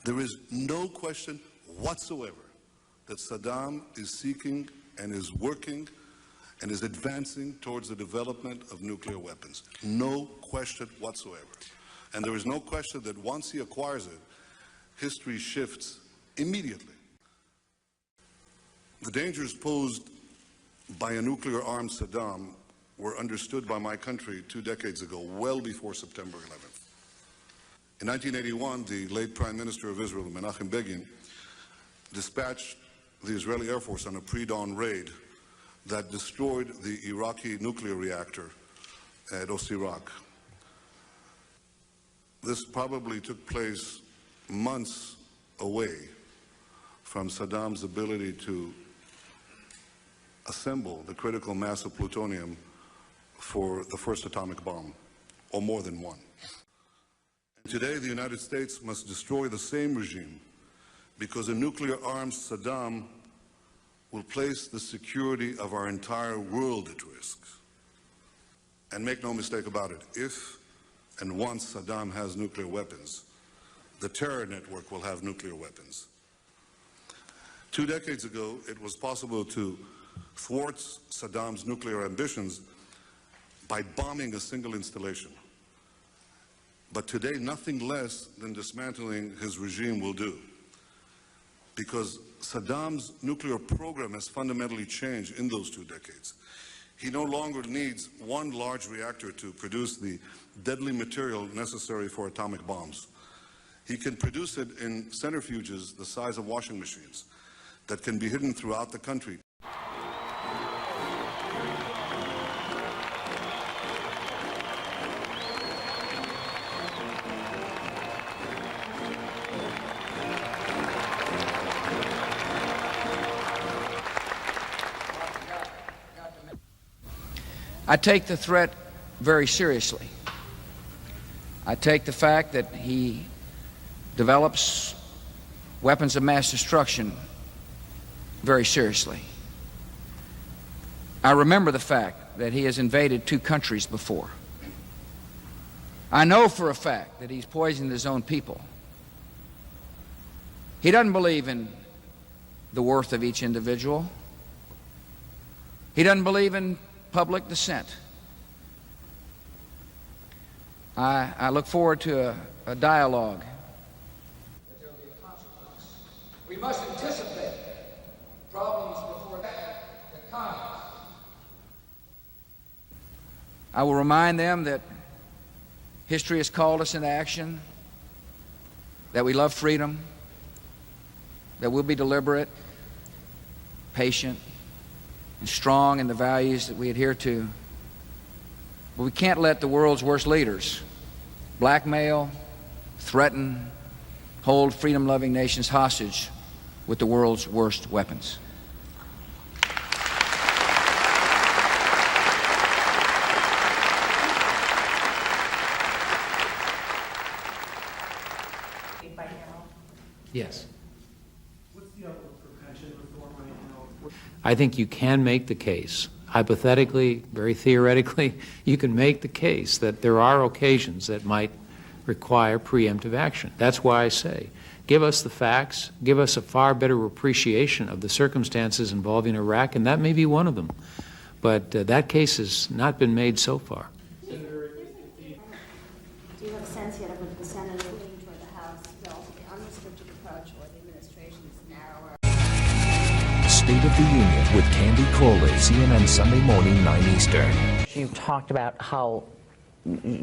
There is no question whatsoever that Saddam is seeking and is working and is advancing towards the development of nuclear weapons. No question whatsoever. And there is no question that once he acquires it, history shifts immediately. The dangers posed by a nuclear-armed Saddam were understood by my country 2 decades ago, well before September 11th. In 1981, the late Prime Minister of Israel, Menachem Begin, dispatched the Israeli Air Force on a pre-dawn raid that destroyed the Iraqi nuclear reactor at Osirak. This probably took place months away from Saddam's ability to assemble the critical mass of plutonium for the first atomic bomb, or more than one. And today, the United States must destroy the same regime because a nuclear-armed Saddam will place the security of our entire world at risk. And make no mistake about it, if and once Saddam has nuclear weapons, the terror network will have nuclear weapons. 2 decades ago, it was possible to thwart Saddam's nuclear ambitions by bombing a single installation. But today, nothing less than dismantling his regime will do, because Saddam's nuclear program has fundamentally changed in those 2 decades. He no longer needs one large reactor to produce the deadly material necessary for atomic bombs. He can produce it in centrifuges the size of washing machines that can be hidden throughout the country. I take the threat very seriously. I take the fact that he develops weapons of mass destruction very seriously. I remember the fact that he has invaded 2 countries before. I know for a fact that he's poisoned his own people. He doesn't believe in the worth of each individual. He doesn't believe in public dissent. I look forward to a dialogue. There will be a consequence. We must anticipate problems before that come. I will remind them that history has called us into action, that we love freedom, that we'll be deliberate, patient, and strong in the values that we adhere to. But we can't let the world's worst leaders blackmail, threaten, hold freedom-loving nations hostage with the world's worst weapons. Yes. What's the outlook for pension reform right now? I think you can make the case, hypothetically, very theoretically, you can make the case that there are occasions that might require preemptive action. That's why I say, give us the facts, give us a far better appreciation of the circumstances involving Iraq, and that may be one of them. But that case has not been made so far. Do you have a sense yet of what the Senate is leaning toward the House bill, the unrestricted approach or the administration's narrower? State of the Union with Candy Crowley, CNN Sunday morning, 9 Eastern. You talked about how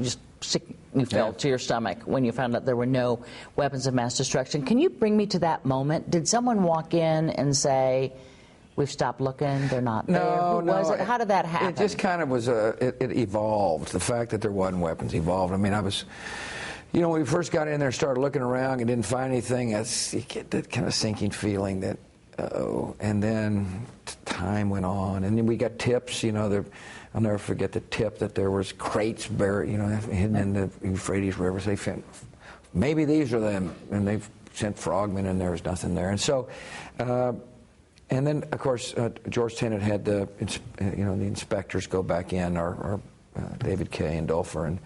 just sick you felt to your stomach when you found out there were no weapons of mass destruction. Can you bring me to that moment? Did someone walk in and say, we've stopped looking, they're not there? No, Who was it? How did that happen? It just kind of was, it evolved. The fact that there wasn't weapons evolved. I mean, you know, when we first got in there, started looking around and didn't find anything, you get that kind of sinking feeling that, uh-oh. And then time went on, and then we got tips, you know, I'll never forget the tip that there was crates buried, you know, hidden in the Euphrates River. So they found, maybe these are them, and they've sent frogmen, and there was nothing there. And so, and then, of course, George Tenet had the inspectors go back in, or David Kay and Dolfer,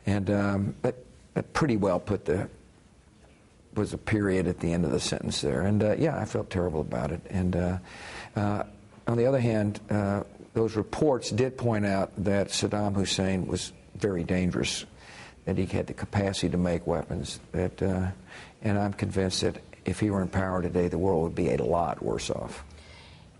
and that pretty well put was a period at the end of the sentence there. And yeah, I felt terrible about it. And on the other hand, those reports did point out that Saddam Hussein was very dangerous, that he had the capacity to make weapons, that, and I'm convinced that if he were in power today, the world would be a lot worse off.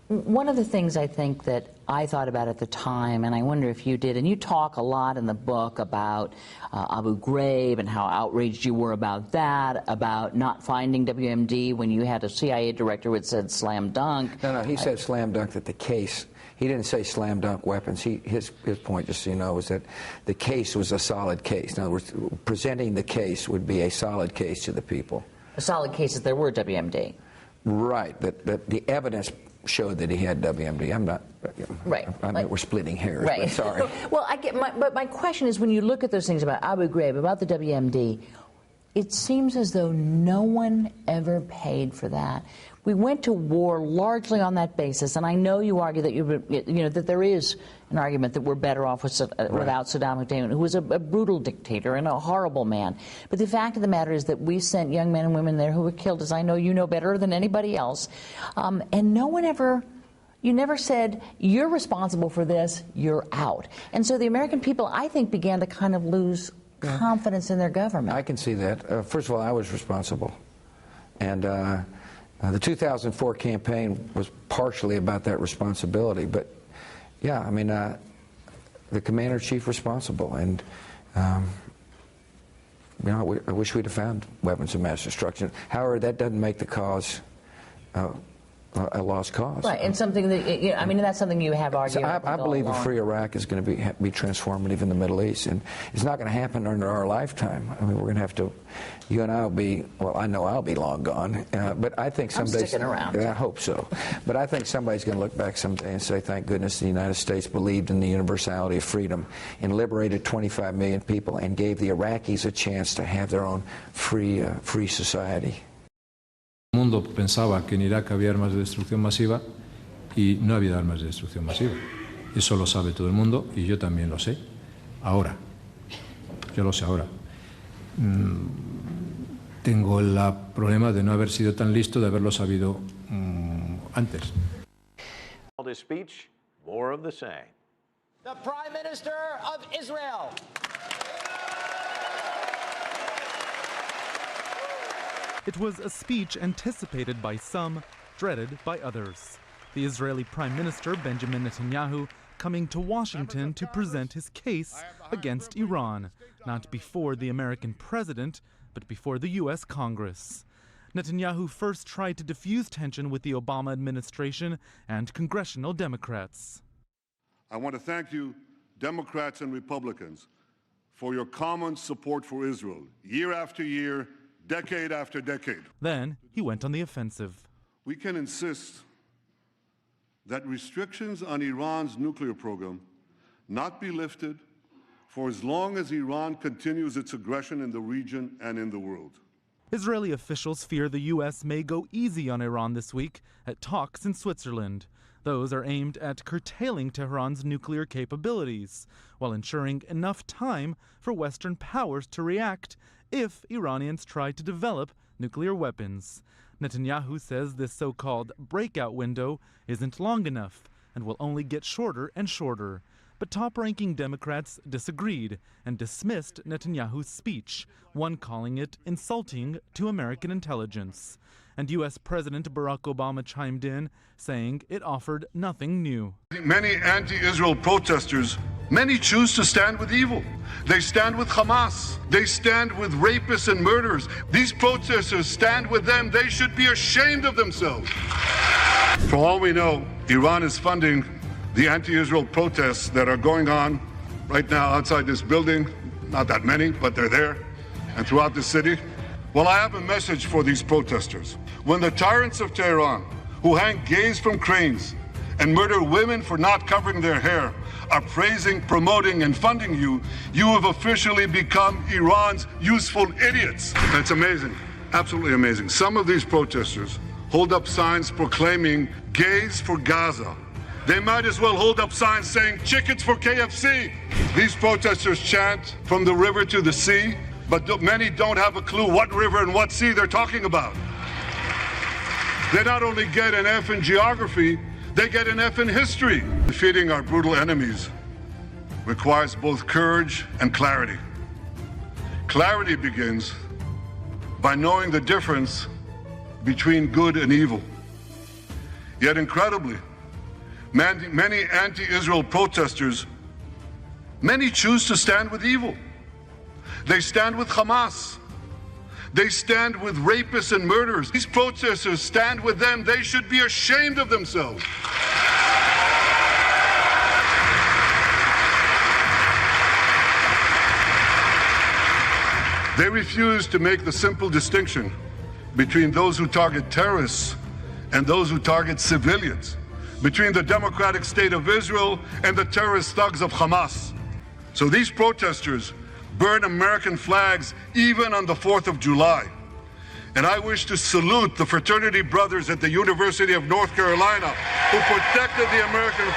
One of the things I think that I thought about at the time, and I wonder if you did, and you talk a lot in the book about Abu Ghraib and how outraged you were about that, about not finding WMD when you had a CIA director who had said slam dunk. No, he said slam dunk, that the case, he didn't say slam dunk weapons. His point, just so you know, was that the case was a solid case. In other words, presenting the case would be a solid case to the people. A solid case that there were WMD. Right, that the evidence showed that he had WMD. I'm not, right. I mean, we're splitting hairs, right. but sorry. Well, but my question is, when you look at those things about Abu Ghraib, about the WMD, it seems as though no one ever paid for that. We went to war largely on that basis, and I know you argue that that there is an argument that we're better off without Saddam Hussein, who was a brutal dictator and a horrible man. But the fact of the matter is that we sent young men and women there who were killed, as I know you know better than anybody else, and no one ever. You never said, you're responsible for this, you're out. And so the American people, I think, began to kind of lose confidence in their government. I can see that. First of all, I was responsible. And the 2004 campaign was partially about that responsibility. But, yeah, I mean, the commander-in-chief responsible. And, you know, I wish we'd have found weapons of mass destruction. However, that doesn't make the cause a lost cause. Right, and something that, I mean, that's something you have argued. So I believe a free Iraq is going to be transformative in the Middle East, and it's not going to happen under our lifetime. I mean, we're going to have to, you and I will be, well, I know I'll be long gone, but I think someday... I'm sticking around. I hope so. But I think somebody's going to look back someday and say, thank goodness the United States believed in the universality of freedom and liberated 25 million people and gave the Iraqis a chance to have their own free society. El mundo pensaba que en Irak había armas de destrucción masiva y no había armas de destrucción masiva. Eso lo sabe todo el mundo y yo también lo sé. Ahora, yo lo sé ahora. Tengo el problema de no haber sido tan listo, de haberlo sabido antes. This speech, more of the same. The Prime Minister of Israel. It was a speech anticipated by some, dreaded by others. The Israeli Prime Minister, Benjamin Netanyahu, coming to Washington to present his case against Iran, not before the American president, but before the U.S. Congress. Netanyahu first tried to diffuse tension with the Obama administration and congressional Democrats. I want to thank you, Democrats and Republicans, for your common support for Israel, year after year, decade after decade. Then he went on the offensive. We can insist that restrictions on Iran's nuclear program not be lifted for as long as Iran continues its aggression in the region and in the world. Israeli officials fear the U.S. may go easy on Iran this week at talks in Switzerland. Those are aimed at curtailing Tehran's nuclear capabilities, while ensuring enough time for Western powers to react if Iranians try to develop nuclear weapons. Netanyahu says this so-called breakout window isn't long enough and will only get shorter and shorter. But top-ranking Democrats disagreed and dismissed Netanyahu's speech, one calling it insulting to American intelligence. And U.S. President Barack Obama chimed in, saying it offered nothing new. Many anti-Israel protesters, many choose to stand with evil. They stand with Hamas. They stand with rapists and murderers. These protesters stand with them. They should be ashamed of themselves. For all we know, Iran is funding the anti-Israel protests that are going on right now outside this building. Not that many, but they're there, and throughout the city. Well, I have a message for these protesters. When the tyrants of Tehran, who hang gays from cranes and murder women for not covering their hair, are praising, promoting, and funding you, you have officially become Iran's useful idiots. That's amazing, absolutely amazing. Some of these protesters hold up signs proclaiming gays for Gaza. They might as well hold up signs saying chickens for KFC. These protesters chant from the river to the sea, But many don't have a clue what river and what sea they're talking about. They not only get an F in geography, they get an F in history. Defeating our brutal enemies requires both courage and clarity. Clarity begins by knowing the difference between good and evil. Yet incredibly, many anti-Israel protesters, many choose to stand with evil. They stand with Hamas. They stand with rapists and murderers. These protesters stand with them. They should be ashamed of themselves. They refuse to make the simple distinction between those who target terrorists and those who target civilians, between the democratic state of Israel and the terrorist thugs of Hamas. So these protesters burn American flags even on the 4th of July. And I wish to salute the fraternity brothers at the University of North Carolina who protected the American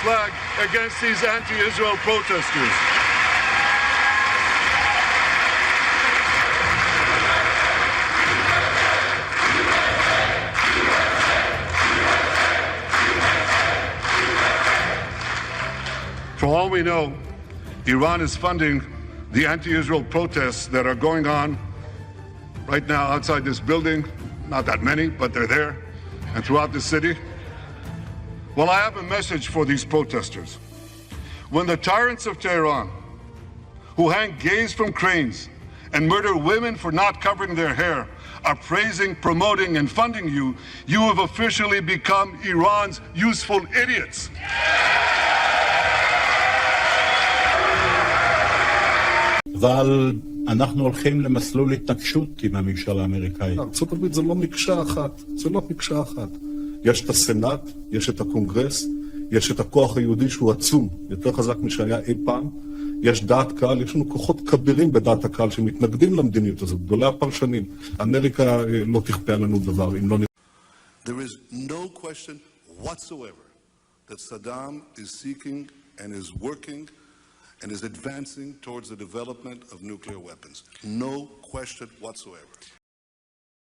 flag against these anti-Israel protesters. For all we know, Iran is funding the anti-Israel protests that are going on right now outside this building. Not that many, but they're there, and throughout the city. Well, I have a message for these protesters. When the tyrants of Tehran, who hang gays from cranes and murder women for not covering their hair, are praising, promoting, and funding you, you have officially become Iran's useful idiots. אבל אנחנו הולכים למסלול התנגשות עם הממשל האמריקאי. ארצות הברית זה לא מקשה אחת, זה לא מקשה אחת. יש את הסנאט, יש את הקונגרס, יש את הכוח היהודי שהוא עצום, יותר חזק משהיה אי פעם. יש דעת קהל, יש לנו כוחות כבירים בדעת הקהל שמתנגדים למדיניות הזאת, גדולי הפרשנים. אמריקה לא תכפה עלינו דבר, אם לא... There is no question whatsoever that Saddam is seeking and is working and is advancing towards the development of nuclear weapons. No question whatsoever.